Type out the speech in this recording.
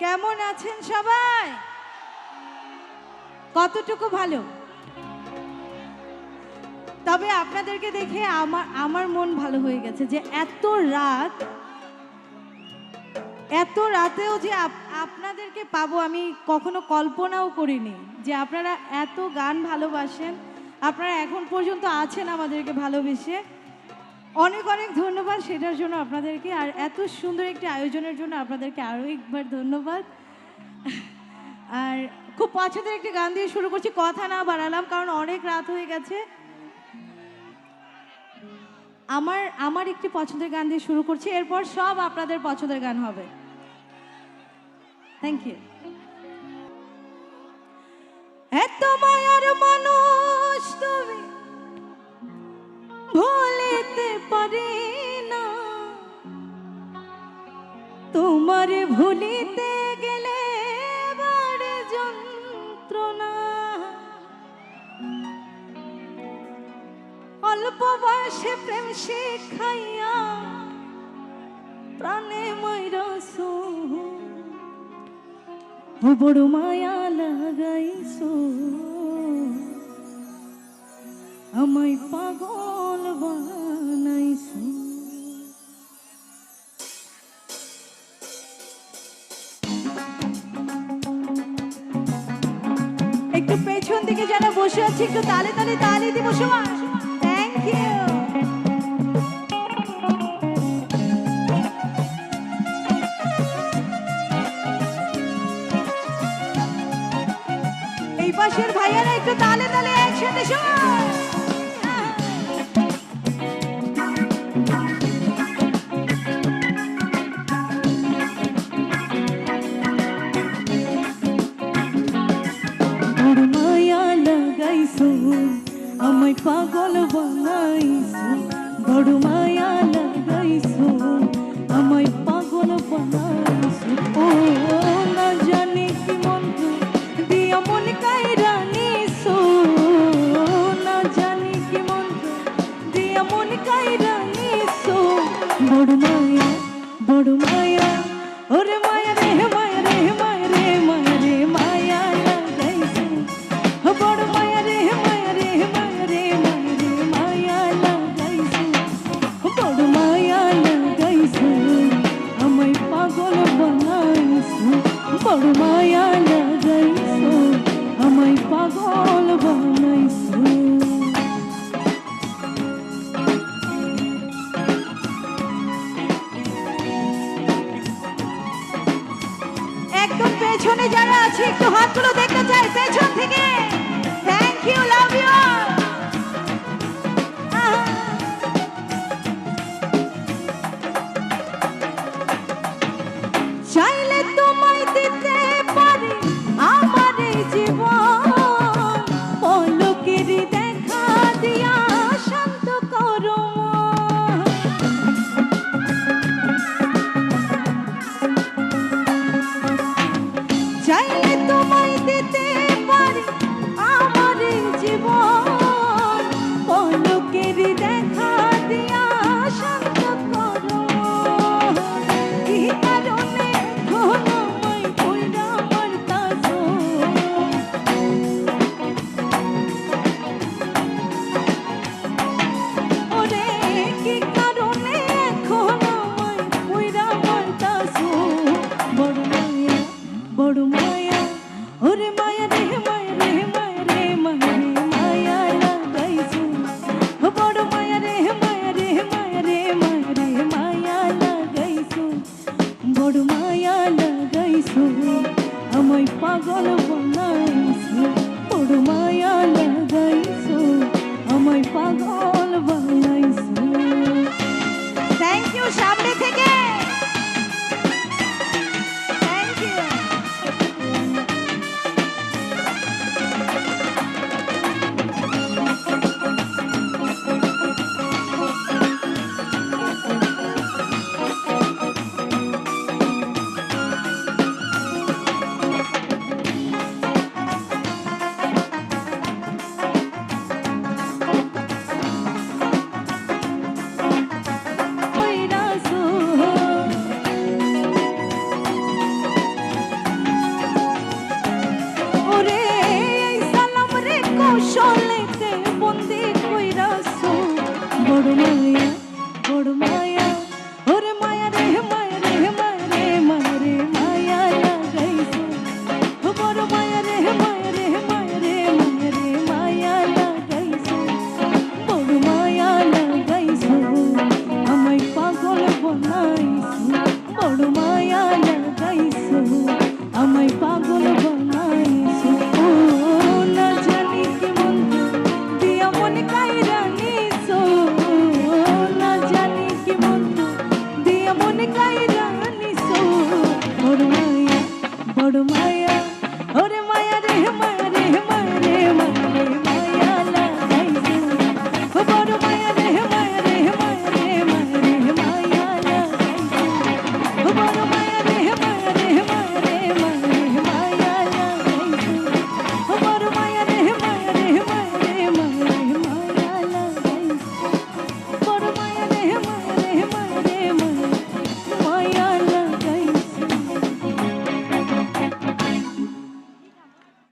কেমন আছেন সবাই? কতটুকু ভালো? তবে আপনাদেরকে দেখে আমার মন ভালো হয়ে গেছে যে এত রাতেও যে আপনাদেরকে পাবো আমি কখনো কল্পনাও করিনি যে আপনারা এত গান ভালোবাসেন, আপনারা এখন পর্যন্ত আছেন আমাদেরকে ভালোবেসে। অনেক অনেক ধন্যবাদ সেটার জন্য আপনাদেরকে, আর এত সুন্দর একটি আয়োজনের জন্য আপনাদেরকে আরও একবার ধন্যবাদ। আর খুব পছন্দের একটি গান দিয়ে শুরু করছি, কথা না বাড়ালাম কারণ অনেক রাত হয়ে গেছে। আমার একটি পছন্দের গান দিয়ে শুরু করছি, এরপর সব আপনাদের পছন্দের গান হবে। Thank you. এত মায়ার মানুষ তুমি ভুলিতে পারি না, তোমার ভুলিতে গেলে বাড়ে যন্ত্রণা। অল্প বয়সে প্রেম শিখাইয়া প্রাণে ময়রাছো, বড় মায়া লাগাইছো, আমায় পাগল বানাইছো। একটু পেছন দিকে যারা বসে আছে একটু তালে তালে তালে দিব সবাই। Thank you. এই পাশের ভাইয়ারা একটু তালে তালে একসাথে সবাই। বড় মায়া লাগাইছো, আমায় পাগল বানাইছো, বড় মায়া লাগাইছো, আমায় পাগল বানাইছো। ও না জানি কি মন্ত্র দিয়া মন কাইরা নিছো, না জানি কি মন্ত্র দিয়া মন কাইরা নিছো। বড় মায়া, বড় মায়া, ওরে মায়া রে মায়া রে মায়া রে মায়া রে মায়া লাগাইছো, বড় মায়া রে মায়া রে মায়া রে মায়া রে মায়া লাগাইছো, বড় মায়া লাগাইছো, আমায় পাগল বানাইছো, বড় মায়া লাগাইছো, আমায় পাগল বানাইছো। একদম পেছনে যারা আছে একটু হাতগুলো দেখতে চাই পেছন থেকে। Thank you, love you. চাইলে তোমায় দিতে পারি আমার এই জীবন, পলকের দেখা দিয়া শান্ত করো মন। চাইলে তোমায় দিতে পারি আমার এই জীবন, পলকের দেখা দিয়া শান্ত করো। কি কারণে এখনো আমায় কইরা মারতাছো, ওরে কি কারণে এখনো আমায় কইরা মারতাছো। বড় মায়া, বড় মায়া, ওরে মায়া রে মায়া রে মায়া রে মায়া রে মায়া লাগাইছো, বড় মায়া রে মায়া রে মায়া রে মায়া রে মায়া লাগাইছো, বড় মায়া লাগাইছো, আমায় পাগল বানাইছো, বড় মায়া লাগাইছো, আমায় পাগল বানাইছো। থ্যাংক ইউ সামনে থেকে। Thank you. আমায় পাগল বানাইছো ও না জানি কি মন দিয়া মন কাইরা নিছো না জানি কি মন দিয়া মন কাইরা নিছো বড় মায়া ওরে মায়া